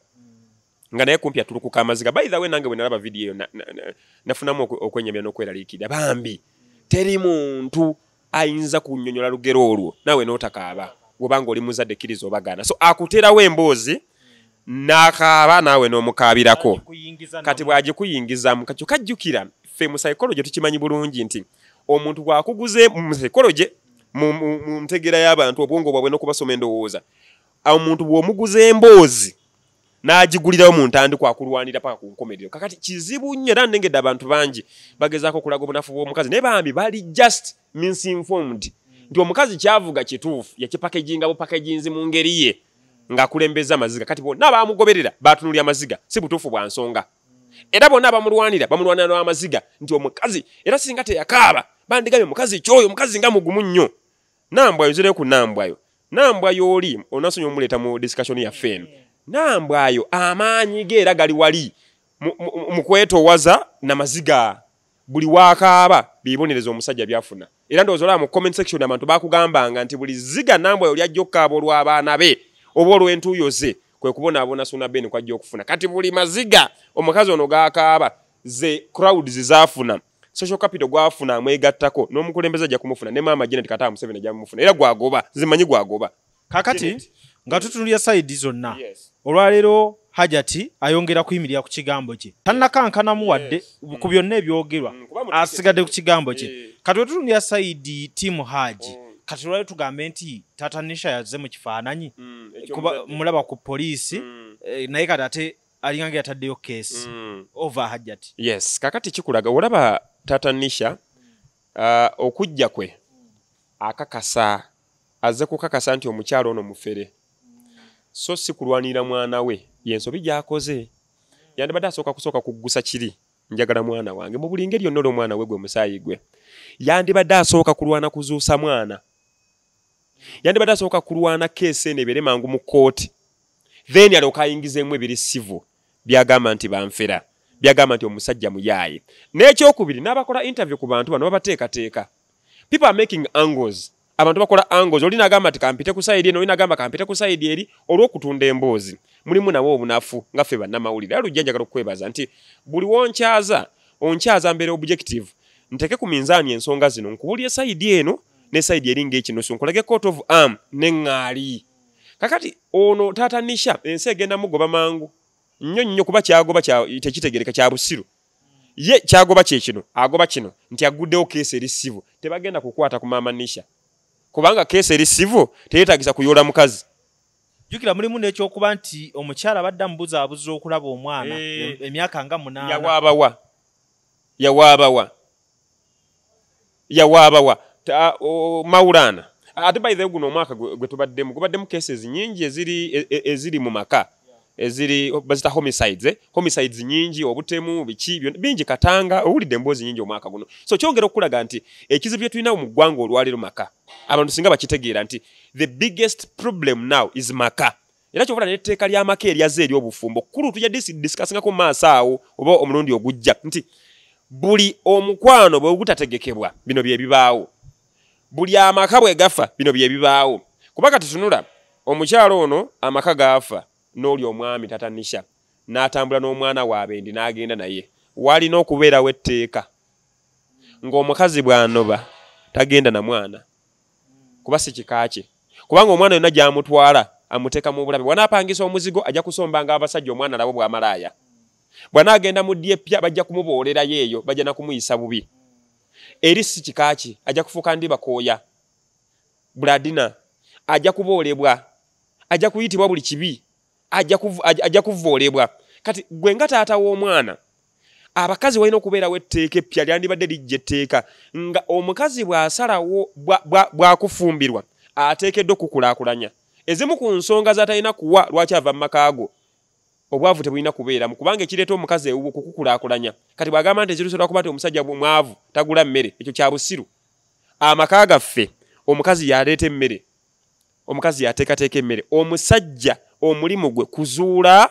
nga naye kumpi atulukuka amaziga. By the way nange bwe nalaba video nafunamu okwenyamya n'okweraliikirira bambi teri muntu ayinza kunnyonnyola lugero olwo naawe n'otakaaba bw'obanga oli muzadde kkiriza obagaana. So akuterawo emboozi n'akaaba naawe n'omukaabirako kati bw'agikuyingizamu kakyo kajjukira ffe mu psychology tukimanyi bulungi nti omuntu bw'akuguze mu psychology mu ntegeera y'abantu obwongo bwabwe n'okubasoma endowooza omuntu bw'omuguza emboozi n'agigulirawo mu ntandikwa akulwanira paka ku nkomerero. Kakati kizibu nnyo era nnengedde abantu bangi bagezaako okulaga obunafu bw'omukazi naye bambi bali just misinformed nti omukazi kyavuga kituufu yakipakeginga bupakeginzi mu ngeri ye ng'akulembeza amaziga. Kati bonna baamugoberera baatunulya amaziga si butuufu bwa nsonga era bonna bamulwanira n'amaziga nti omukazi era singa teyakaaba bandigambye omukazi kyoyo omukazi nga mugumu nnyo. Nambwayo zire ku nambwayo oli onasonyiwa omuleeta mu discussion yaffe eno. Nambwayo amaanyi ge era gali wali mu kwetoowaza n'amaziga buli wakaaba bibonereza omusajja byafuna. Era ndowooza olaba mu comment section abantu bakugambanga nti buli ziga Nambwayo oli ajja okukaaba olw'abaana be oba olw'entuuyo ze kwe kubonaabona Suna Ben kwajja okufuna. Kati buli maziga omukazi ono gakaaba ze crowds zaafuna social capital gwafuna amwegattako n'omukulembeze ajja kumufuna ne maama Janet Kata Museveni ajja kumufuna era gwagoba zimanyi gwagoba. Kakati nga tutunulya side zonna olwaleero Hajjati ayongera kuyimirira ku kigambo kye tannakankanamu wadde ku byonna ebyogerwa asigadde ku kigambo kye. Kati wetutunulya side tiimu Hajji kati olwaleero tugambe nti Taata Nisha yazze mu kifaananyi kuba mulaba ku poliisi naye kati ate alinga yataddeyo keesi over Hajjati. Yes, kakati kikulaga olaba Taata Nisha okujja kwe akakasa azze kukakasa nti omukyalo ono mufere so si kulwanira mwana we yensobi gyakoze yandibadde asooka kuggusa kiri njagala mwana wange mu buli ngeri yonna olw'omwana we gwe musaayi gwe yandibadde asooka kulwana kuzuusa mwana yandibadde asooka kulwana keesi eno ebeere mangu mu kooti then alyoka ayingizeemu ebiri sivu byagamba nti banfera byagamba nti omusajja muyaaye. N'ekyokubiri n'abakola interview ku bantu bano babateekateeka. People are making angles. Abantu bakola angles. Oli n'agamba nti kampite ku side eno, oli n'agamba kampite ku side eri olw'okutunda emboozi. Mulimu nawo obunafu nga ffe bannamawulire. Era lujja njagala okukwebaza nti buli wonkyaza mbeera objective. Nteke ku minzaani ensonga zino nkubulye side eno ne side eri ng'ekinusu nkolage coat of arm n'eŋŋaali. Kakati ono Taata Nisha ensi egenda mugoba mangu. Nnyo kuba kyagoba tekitegereka kya busiru. Ye kyagoba kyekino agoba kino nti aguddewo keesi eri sivu tebagenda kukwata ku maama Nisha kubanga keesi eri sivu teyeetagisa kuyoola mukazi. Jukira mulimu n'ekyokuba nti omukyala badde amubuzaabuza okulaba omwana emyaka nga 8 yawaabawa Maulana ate by the way guno omwaka gwe gubaddemu cases nyingi eziri mu maka eziri bazita homicides nyingi obutemu biki bingi Katanga owulidde emboozi nyingi omwaka guno. So kyongera okulaga nti ekizibu bye tulina mu ggwanga olwaliro maka abantu singa bakitegeera nti the biggest problem now is maka. Era kyovula n'etteeka ly'amaka eryaze ery'obufumbo kkulu tujja discussingako mu maaso awo oba omulundi ogujja nti buli omukwano bwe gutategekebwa bino bye bibaawo buli amaka bwe gafa bino bye bibaawo kuba kati tunula omukyalo ono amaka gaafa n'oli omwami Taata Nisha n'atambula n'omwana waabendi n'agenda naye walina okubeerawo etteeka ng'omukazi bw'anoba tagenda na mwana kuba si kika kye kubanga omwana yonna gy'amutwala amuteeka mu bulabe bw'anaapangisa omuzigo ajja kusombanga abasajja omwana nabo bw'amalaaya bw'anaagenda mu dyepya bajja kumuboolerayo eyo bajja na kumuyisa bubi eri si kika kye ajja kufuuka ndi bakooya buladina ajja kuboolebwa ajja kuyitibwa buli kibi ajja kuvoolebwa. Kati gwe nga taata w'omwana abakazi walina okubeerawo etteeka eppya lyandibadde lijja etteeka nga omukazi bw'asalawo bw'akufumbirwa ateekeddwa okukulaakulanya ezimu ku nsonga z'atalina kuwa lwaki ava mu maka ago obwavu tebulina kubeeramu kubanga ekireeta omukazi ewuwo kukukulaakulanya. Kati bw'agamba nti ezirusobola kuba nti omusajja mwavu tagula mmere ekyo kya busiru. Amaka gaffe omukazi yaleeta emmere omukazi yateekateeka emmere omusajja omulimu gwe kuzuula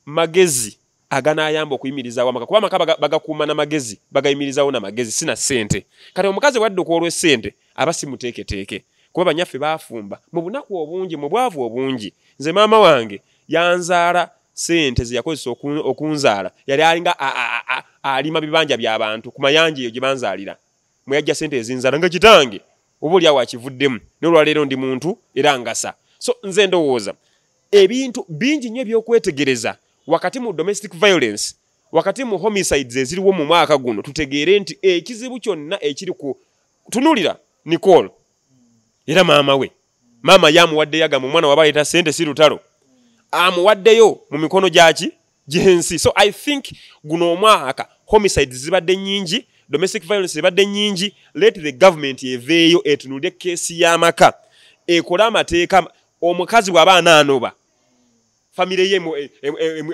magezi aganaayamba okuyimirizaawo amaka kuba amaka bagakuuma n'amagezi bagayimirizaawo n'amagezi sina ssente. Kati omukazi wadduka olw'essente aba si muteeketeeke kuba banyaffe baafumba mu bunaku obungi mu bwavu obungi. Nze maama wange yanzaala sente ziyakozesa okunzaala yali alinga alima bibanja by'abantu ku mayanja eyo gye banzaalira mwe yajja sente ezinzaala nga kitange oba oli awo akivuddemu n'olwaleero ndi muntu era ngasa. So nze ndowooza ebintu bingi nnyo ebyokwetegereza wakati mu domestic violence wakati mu homicides eziriwo mu mwaka guno tutegeere nti ekizibu kyonna ekiri ku tunulira Nicole era maama yamuwaddeyo agamba omwana wabaleeta sente si lutalo amuwaddeyo mu mikono gyaki gyensi. So I think guno omwaka homicides zibadde nnyingi, domestic violence zibadde nnyingi. Let the government eveeyo etunulire keesi y'amaka ekola amateeka. Omukazi bw'aba anaanoba famire ye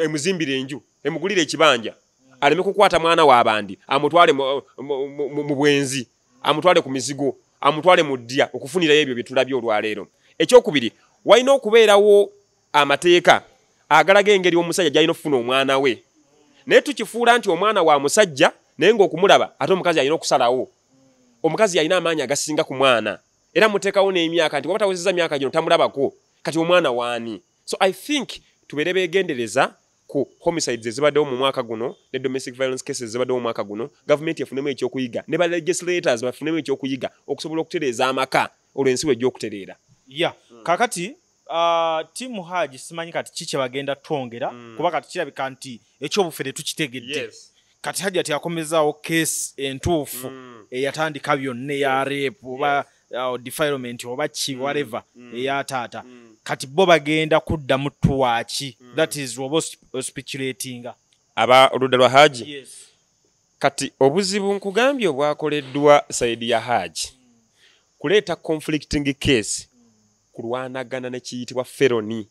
emuzimbire enju emugulire ekibanja aleme kukwata mwana w'abandi amutwale mu bwenzi amutwale ku mizigo amutwale mu ddya okufunira ebyo bitulabye olwaleero. Ekyokubiri walina okubeerawo amateeka agalaga engeri omusajja gy'alina okufuna omwana we naye tukifuula nti omwana wa musajja naye ng'okumulaba ate omukazi alina okusalawo. Omukazi alina amaanyi agasinga ku mwana era muteekawo n'emyaka nti waba tawezezza myaka gino tamulabako kati omwana waani. So I think tubeere beegendereza ku homicides ezibaddewo mu mwaka guno ne domestic violence cases ezibaddewo mu mwaka guno. Gavumenti efunemu ekyokuyiga ne ba legislators bafunemu ekyokuyiga okusobola okutereeza amaka olw'ensi wejja okutereera. Kakati timu Hajji simanyi kati kiki bagenda twongera kuba kati kirabika nti ekyobufere tukitegedde. Kati Hajji ati akomezaawo case entuufu eyatandika byonna eya rape oba defilement oba ki whatever eya taata kati bo bagenda kudda mu tuwaki that is obo speculating aba oludda lwa Hajji. Kati obuzibu nkugambye obwakoleddwa saidi ya Hajji kuleeta conflicting case kulwanagana ne kiyitibwa felony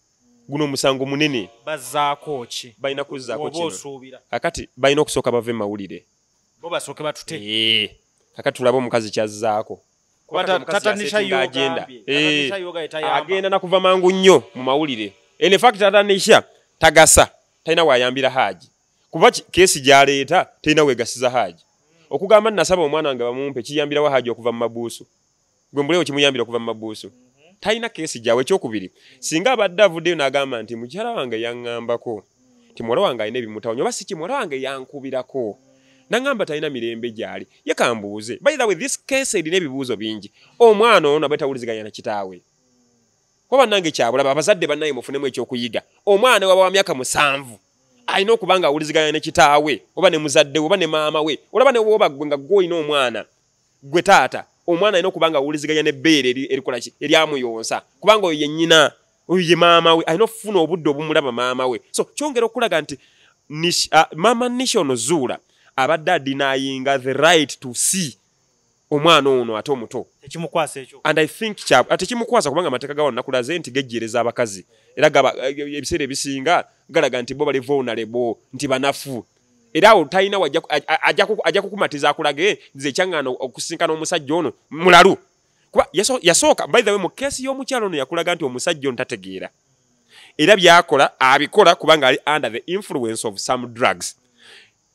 guno musango munene bazaako ki balina kuzzaako kino kakati balina okusooka bave mawulire bo basooke batute kakati tulabe omukazi kyazzaako Taata Nisha agenda nakuva mangu nnyo mu mawulire. In fact Taata Nisha tagasa talina wayambira Hajji kuba kesi gyaleeta talina wegasiza Hajji. Okugamba nasaba omwana wange bamumpe kiyambirawo Hajji okuva mu mabuusu gwe mbulewo kimuyambira okuva mu mabuusu talina kesi gyawe. Ekyokubiri singa abadde avuddeyo n'agamba nti mukyala wange yaŋŋambako nti muwala wange alina ebimutawonya oba si kimuwala wange yankubirako nangamba talina mirembe gyali yekambuuze. By the way this case erina ebibuuzo bingi. Omwana ono abeta wuliziganya na kitaawe oba nange kyabulaba abazadde bannaye mufunemu ekyokuyiga. Omwana waba wa myaka 7 alina okubanga awuliziganya ne kitaawe oba ne muzadde oba ne maama we olaba ne woba gwe nga gw'olina omwana gwe taata omwana alina okubanga awuliziganya n'ebbeere erikola ki eryamuyonsa kubanga oyo ye nnyina oyo ye maama we alina okufuna obudde obumulaba maama we. So kyongera okulaga nti Mama Nisha ono Zulah abadde adinayinga the right to see omwana ono ate omuto ekimukwasa ekyo. And I think ate kimukwasa kubanga amateeka gawo nakulaze nti gejjereza abakazi era ebiseera ebisinga galaga nti bo bali vulnerable nti banafu era awo talina ajja kukumatiza akulage nze ekyaŋŋaana okusinkana omusajja ono mulalu kuba yasooka by the way mu keesi y'omukyalo ono yakulaga nti omusajja ono tategeera era byakola abikola kubanga ali under the influence of some drugs.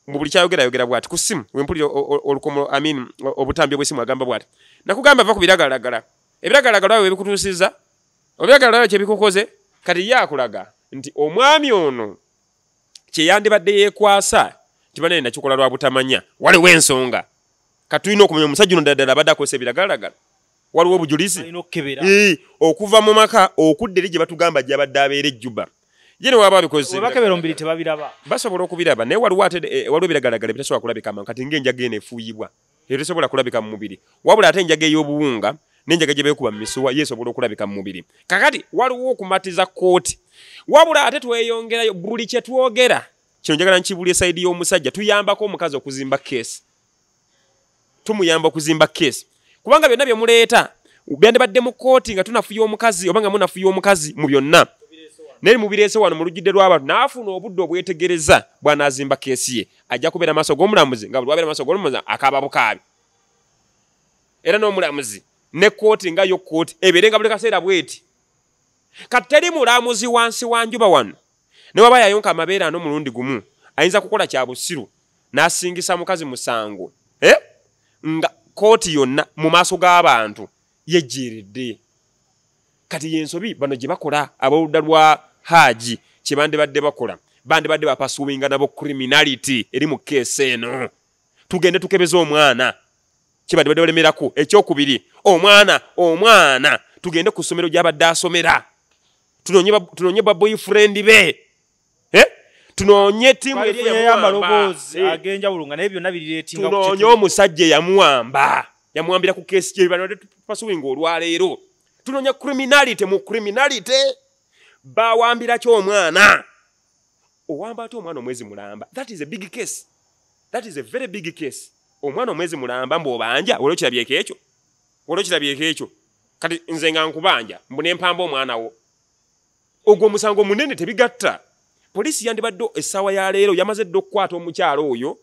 Mu buli kyayogera bw'ati ku ssimu wempulira olukomo obutambi bw'essimu agamba bw'ati nakugamba va ku biragalalagala ebiragalalagala bwe bikutuusiza ebiragalalagala kye bikukoze kati yakulaga nti omwami ono kye yandibadde yeekwasa nti banene nakikola lwa butamanya waliwo ensonga kati tulina okumanya omusajja ono ddala abadde akozesa ebiragalalagala waliwo obujulizi okuva mu maka okudda eri gye batugamba gy'abadde abeera ejjuba Jene waba bikoze bakebero mbiri tebabiraba basobola okubiraba naye waliwo biragalagala bitasobola kulabika man kati ng'enjaga eno efuuyibwa era tesobola kulabika mu mubiri wabula ate enjaga ey'obuwunga n'enjaga gye beekuba mu misuwa yeesobola okulabika mu mubiri. Kakati waliwo okumatiza kooti wabula ate tweyongerayo buli kye twogera kino njagala nkibulya sayidi y'omusajja tuyambako omukazi okuzimba keesi tumuyamba okuzimba keesi kubanga byonna bye muleeta byandibadde mu kooti nga tunafuya omukazi oba nga munafuya omukazi mu byonna neri mubireese wano mu lujjudde lw'abantu n'afuna obudde obwetegereza bw'anaazimba keesi ye ajja kubeera maaso g'omulamuzi nga buli wabeera maaso g'omulamuzi akaaba bukaabi era n'omulamuzi ne kooti nga yo kooti ebeere nga buli kaseera bweti kati teri mulamuzi wansi wa njuba wano ne waba yayonka amabeere ano mulundi gumu ayinza kukola kya busiru n'asingisa mukazi musango nga kooti yonna mu maaso g'abantu yejjeeredde. Kati yensobi bano gye bakola ab'oludda lwa Hajji kye bandibadde bakola bandi badde bapasuwinga nabo criminality eri mu case eno tugende tukebeza omwana kibadde badde balemerako ekyokubiri omwana tugende ku ssomero gy'abadde asomera tunonye ba boyfriend be tunonye timu eri y'amaloboozi ag'enjawulo nga naye byonna birireetinga tunonye omusajja yamuwambira ku kesi gye bano pasuwinga olwaleero tunonye criminality mu criminality bawambira ky'omwana owamba ate omwana omwezi mulamba that is a big case, that is a very big case. Omwana omwezi mulamba mb'obanja olwo kirabyeko ekyo kati nze nga nkubanja mbune mpamba omwana wo ogwo omusango munene tebigatta. Polisi yandibadde essaawa ya leero yamaze dde okukwata omukyalo oyo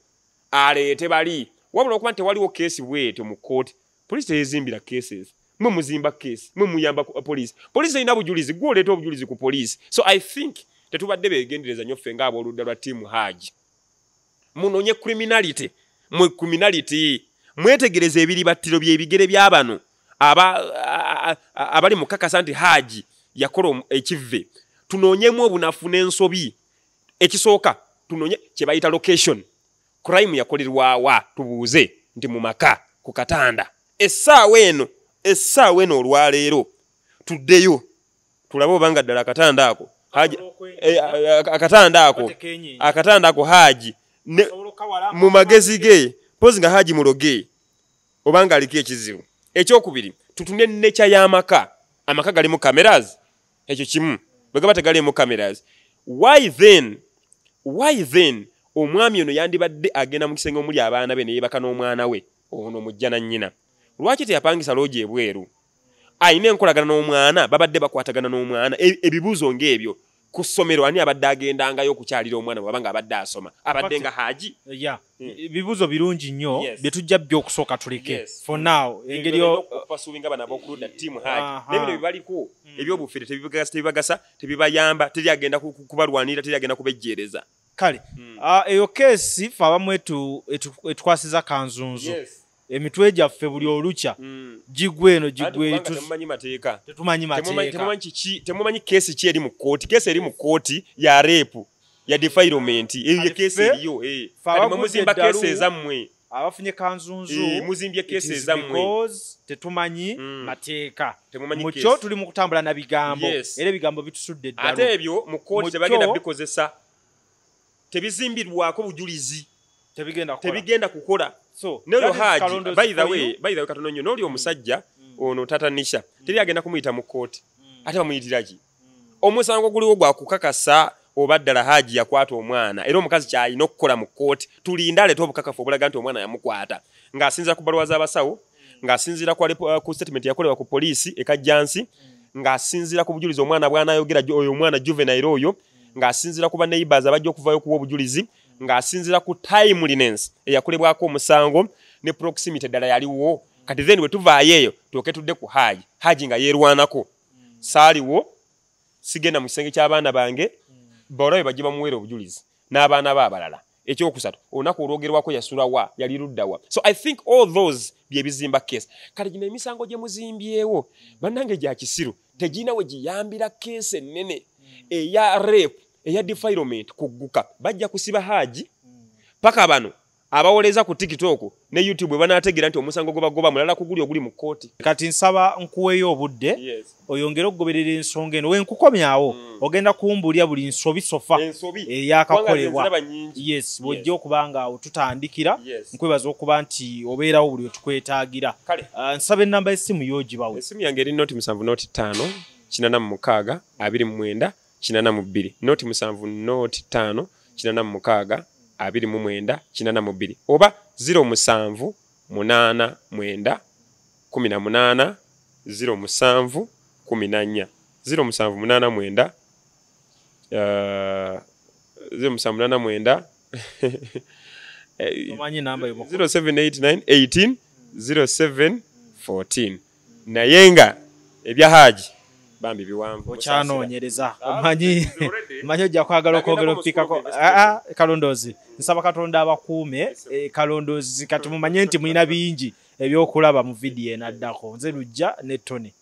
aleete bali wabula okuba nti tewaliwo keesi bwetyo mu kooti. Polisi teyezimbira cases, mwe muzimba case, mwe muyamba polisi. Polisi erina bujulizi, gwe oleeta obujulizi ku polisi. So I think tetubadde beegendereza nnyo ffe ng'abooludda lwa tiimu Hajji. Munonye criminality, mwe criminality mwetegereza ebiribattiro by'ebigere by'abano abali mukakasa nti Hajji yakola ekivve. Tunonyemu obunafu n'ensobi. Ekisooka tunonye kye bayita location. Crime yakolerwawa tubuuze nti mu maka ku Katanda. Essaawa eno olwaleero tuddeyo tulabe obanga ddala Katanda ako Hajji Katanda ako Hajji mu magezi ge pozi nga Hajji muloge obanga aliko ekizibu. Ekyokubiri tutune nature y'amaka. Amaka galimu cameras. Ekyo kimu. Bwegaba tegalimu cameras. Why then omwami ono yandibadde agenda mu kisenge omuli abaana be ne yeebaka n'omwana we ono mujja na nnyina. Lwaki teyapangisa loogi ebweru? Ayina enkolagana n'omwana babadde bakwatagana n'omwana ebibuuzo ng'ebyo ku ssomero ani abadde agendangayo okukyalira omwana bwaba nga abadde asoma abadde nga Hajji. Bibuuzo birungi nnyo bye tujja byo okusooka tuleke for now engeri okupasuwinga bana b'okuludda tiimu Hajji n'ebino bibaliko ebyobufere tebibagasa tebibayamba teryagenda kubalwanira teryagenda kubejjeereza. Kale eyo keesi fe abamu etukwasiza kanzunzu emitwe gyaffe buli olukya gigweno temumanyi mateeka temumanyi keesi ki eri mu kooti. Keesi eri mu kooti ya rape ya defilement eyo keesi eriyo muzimba keesi ezammwe abafunye kanzunzu muzimbye keesi ezammwe tetumanyi mateeka mukyo tuli mu kutambula na bigambo era ebigambo bitusudde eddalu ate ebyo mu kooti tebagenda bikozesa tebizimbirwako bujulizi tebigenda kukola. So n'olwo Hajji by the way katono nnyo n'oli omusajja ono Taata Nisha teri agenda kumuyita mu kooti ate bamuyitiraki omusango guliwo gwa kukakasa oba ddala Hajji yakwata omwana era omukazi kyalina okukola mu kooti tulinda aleeta obukakafu obulaga nti omwana yamukwata ng'asinzira ku bbaluwa z'abasawo ng'asinzira ku statement yakolebwa ku poliisi ekajjansi ng'asinzira ku bujulizi omwana bw'anaayogera oyo omwana juvenile oyo ng'asinzira ku banneighbours abajja okuvayo kuwa obujulizi ng'asinzira ku timeliness eyakolebwako omusango ne proximity ddala yaliwo. Kati then bwe tuvaayo eyo tuoke tudde ku Hajji nga yeerwanako saaliwo sigenda mu kisenge ky'abaana bange bawolabe bajje bamuweera obujulizi n'abaana be abalala. Ekyokusatu olunaku olwogerwako yasulawa yali luddawa. So I think all those bye bizimba case. Kale gino emisango gye muzimbyewo bannange gya kisiru tegina we giyambira case ennene eya rape eya defilement kugguka bajja kusiba Hajji paka bano abawoleza ku TikTok ne YouTube bwe banaategeera nti omusango gobagoba mulala kuguli oguli mu kooti. Kati nsaba nkuweeyo obudde oyongere okugoberera ensonga eno wenkukomyawo ogenda kumbulya buli nsobi sofa eyakakolebwa bwojja okuba nga otutandikira nkwebaza okuba nti obeerawo buli wetukwetaagira. Nsaba ennamba y'essimu y'ogibawe. Essimu yange eri 0705 86 29 42 0705 86 29 42 oba 07 89 18 07 14 07 89 0789 0789 18 07 14 naye nga ebya Hajji bambi biwanvu okyanoonyereza omanyi ojja kwagala okwogera ofikako Kalondoozi nsaba Katonda abakuume Kalondoozi kati mumanye nti mulina bingi ebyokulaba mu vidiyo enaddako nze lujja ne Tony.